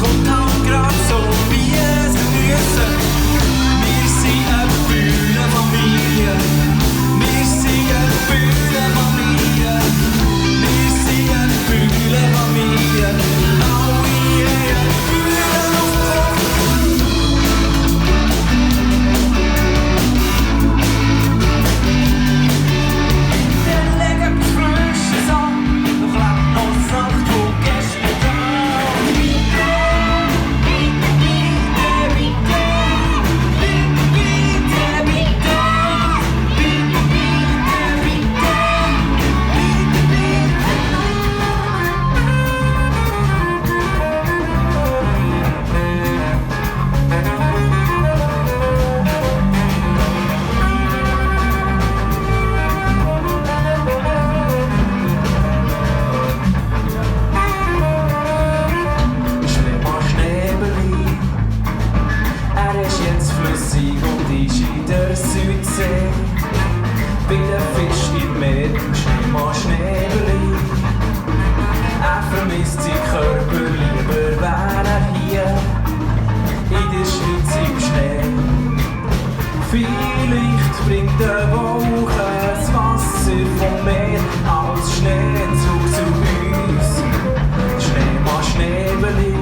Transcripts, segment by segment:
kommt halt grad so, wie es müsse. Wir sind eine Bühnenfamilie. Wir sind eine Bühnenfamilie. Wir sind eine Bühnenfamilie. Alle haben Bühnen auf dem Kopf. Wir legen etwas Frisches an, doch lebt noch die Nacht, wo gestern da. Schneemann Schneebeli, er ist jetzt flüssig und ist in der Südsee. Bei den Fisch im Meer, Schneemann Schneebeli. Er vermisst seinen Körper, lieber wäre er hier in der Schweiz im Schnee. Vielleicht bringt der Wolke das Wasser vom Meer als Schnee zu uns. Schneemann Schneebeli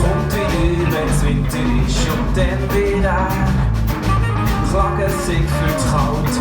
kommt wieder, wenn's Winter ist und dann wieder klagen sich für das Kalt.